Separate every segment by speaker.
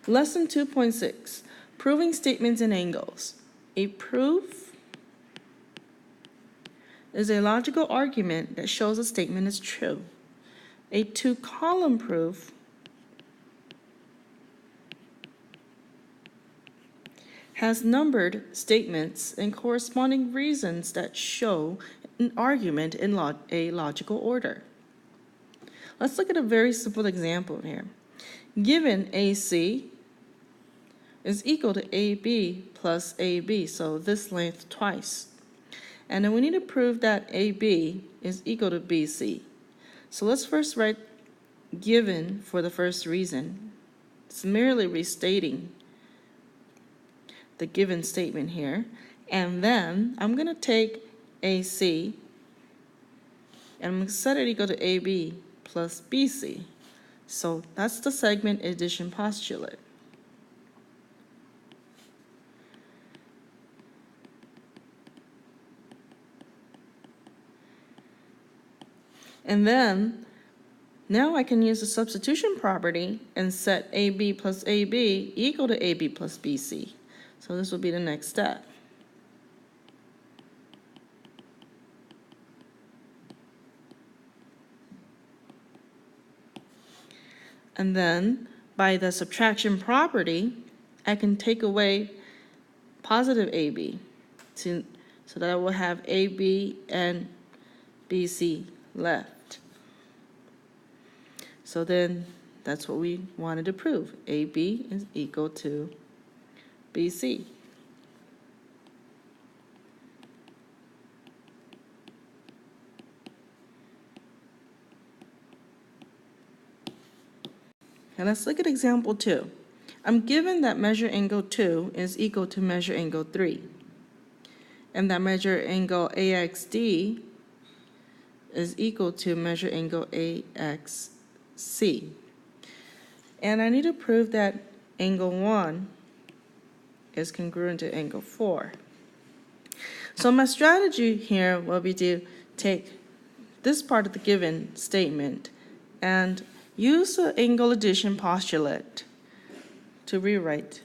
Speaker 1: Lesson 2.6, Proving Statements and Angles. A proof is a logical argument that shows a statement is true. A two-column proof has numbered statements and corresponding reasons that show an argument in a logical order. Let's look at a very simple example here. Given AC is equal to AB plus AB, so this length twice. And then we need to prove that AB is equal to BC. So let's first write given for the first reason. It's merely restating the given statement here. And then I'm going to take AC and I'm going to set it equal to AB plus BC. So that's the segment addition postulate. And then, now I can use the substitution property and set AB plus AB equal to AB plus BC. So this will be the next step. And then, by the subtraction property, I can take away positive AB so that I will have AB and BC left. So then that's what we wanted to prove. AB is equal to BC. And let's look at example 2. I'm given that measure angle 2 is equal to measure angle 3, and that measure angle AXD is equal to measure angle AXC. And I need to prove that angle 1 is congruent to angle 4. So my strategy here will be to take this part of the given statement and use the angle addition postulate to rewrite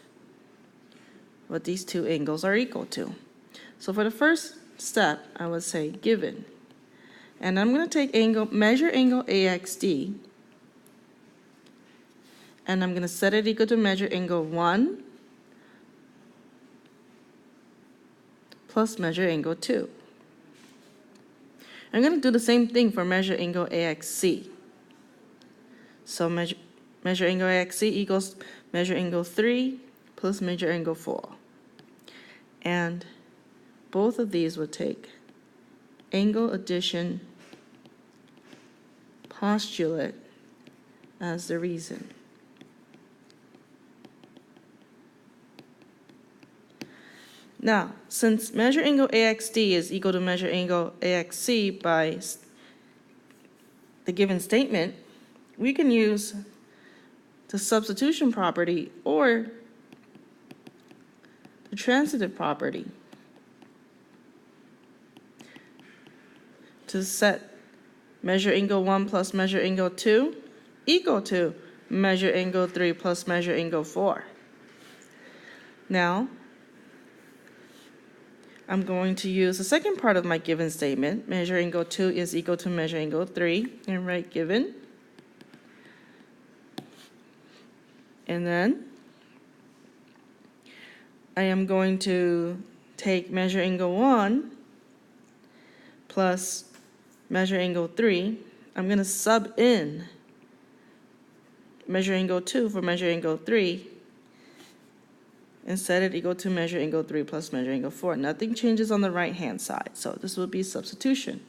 Speaker 1: what these two angles are equal to. So for the first step, I would say given. And I'm going to take measure angle AXD, and I'm going to set it equal to measure angle 1 plus measure angle 2. I'm going to do the same thing for measure angle AXC. So measure angle AXC equals measure angle 3 plus measure angle 4. And both of these will take angle addition postulate as the reason. Now, since measure angle AXD is equal to measure angle AXC by the given statement, we can use the substitution property or the transitive property to set measure angle 1 plus measure angle 2 equal to measure angle 3 plus measure angle 4. Now, I'm going to use the second part of my given statement. Measure angle 2 is equal to measure angle 3, and write given. And then I am going to take measure angle 1 plus measure angle 3. I'm going to sub in measure angle 2 for measure angle 3 and set it equal to measure angle 3 plus measure angle 4. Nothing changes on the right hand side, so this will be substitution.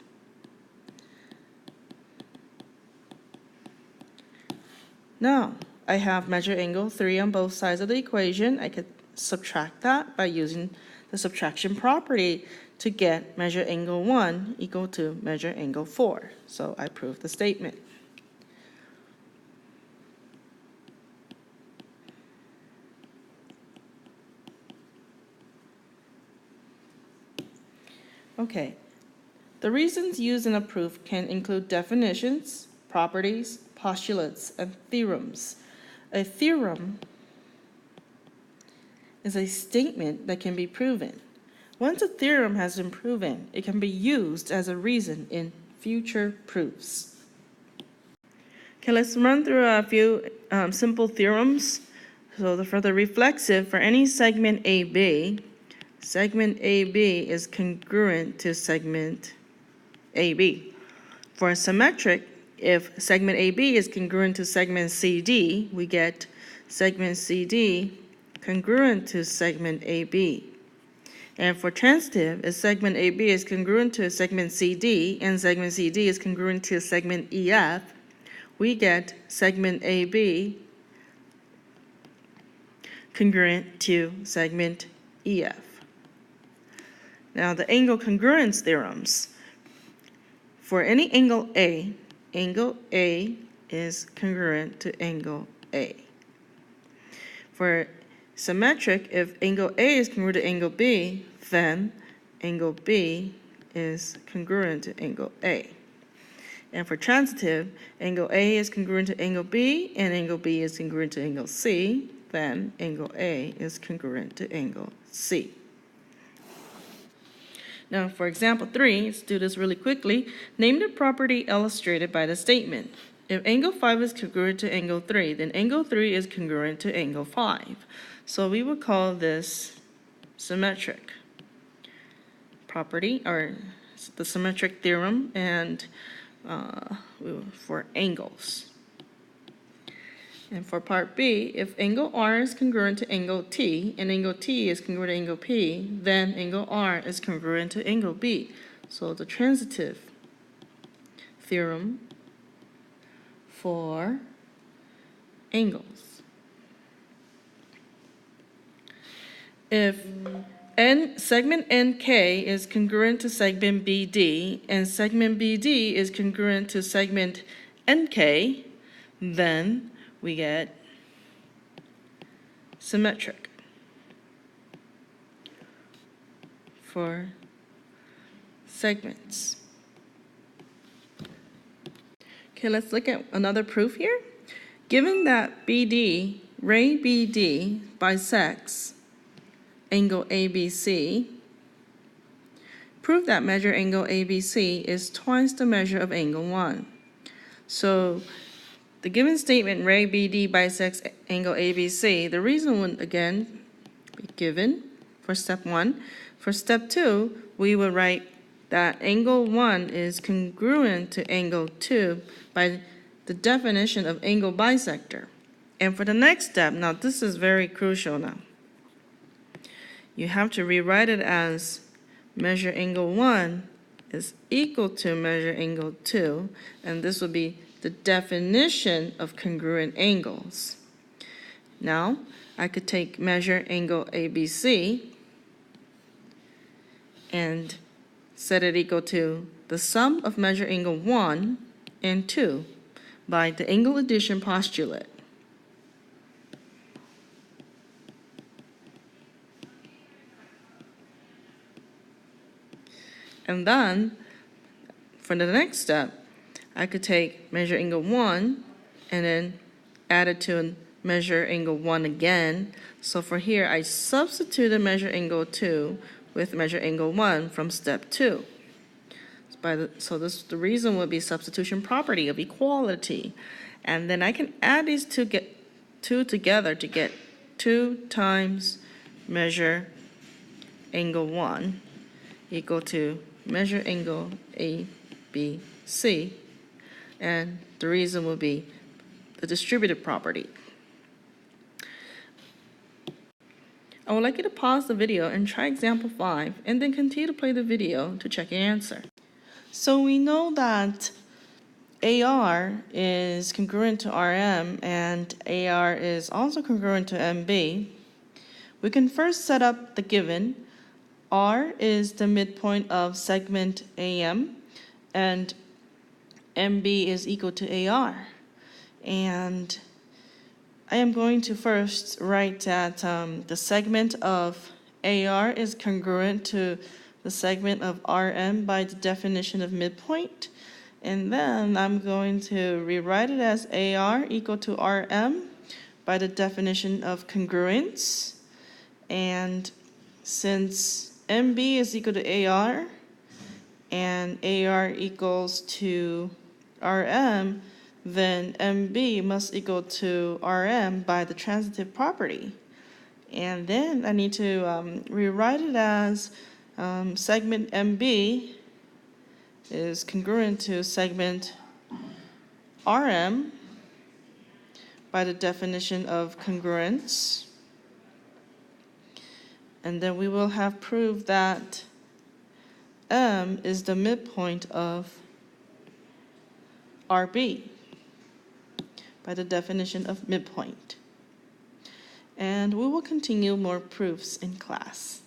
Speaker 1: Now, I have measure angle 3 on both sides of the equation. I could subtract that by using the subtraction property to get measure angle 1 equal to measure angle 4. So I prove the statement. Okay, the reasons used in a proof can include definitions, properties, postulates, and theorems. A theorem is a statement that can be proven. Once a theorem has been proven, it can be used as a reason in future proofs. Okay, let's run through a few simple theorems. So for the reflexive, for any segment AB is congruent to segment AB. For a symmetric, if segment AB is congruent to segment CD, we get segment CD congruent to segment AB. And for transitive, if segment AB is congruent to segment CD and segment CD is congruent to segment EF, we get segment AB congruent to segment EF. Now the angle congruence theorems. For any angle A is congruent to angle A. For symmetric, if angle A is congruent to angle B, then angle B is congruent to angle A. And for transitive, angle A is congruent to angle B, and angle B is congruent to angle C, then angle A is congruent to angle C. Now, for example 3, let's do this really quickly. Name the property illustrated by the statement. If angle 5 is congruent to angle 3, then angle 3 is congruent to angle 5. So we would call this symmetric property, or the symmetric theorem, and for angles. And for part B, if angle R is congruent to angle T and angle T is congruent to angle P, then angle R is congruent to angle B. So the transitive theorem for angles. If segment NK is congruent to segment BD and segment BD is congruent to segment NK, then we get symmetric for segments. Okay, let's look at another proof here. Given that BD, ray BD bisects angle ABC, prove that measure angle ABC is twice the measure of angle 1. So the given statement, ray BD bisects angle ABC, the reason would again be given for step 1. For step 2, we would write that angle 1 is congruent to angle 2 by the definition of angle bisector. And for the next step, now this is very crucial now. You have to rewrite it as measure angle 1 is equal to measure angle 2, and this would be the definition of congruent angles. Now, I could take measure angle ABC and set it equal to the sum of measure angle 1 and 2 by the angle addition postulate. And then, for the next step, I could take measure angle 1 and then add it to measure angle 1 again. So for here, I substituted measure angle 2 with measure angle 1 from step 2. So the reason would be substitution property of equality. And then I can add these two together to get 2 times measure angle 1 equal to measure angle ABC. And the reason will be the distributive property. I would like you to pause the video and try example 5, and then continue to play the video to check your answer. So we know that AR is congruent to RM, and AR is also congruent to MB. We can first set up the given. R is the midpoint of segment AM, and MB is equal to AR. And I am going to first write that the segment of AR is congruent to the segment of RM by the definition of midpoint. And then I'm going to rewrite it as AR equal to RM by the definition of congruence. And since MB is equal to AR and AR equals to RM, then MB must equal to RM by the transitive property. And then I need to rewrite it as segment MB is congruent to segment RM by the definition of congruence. And then we will have proved that M is the midpoint of RB by the definition of midpoint. And we will continue more proofs in class.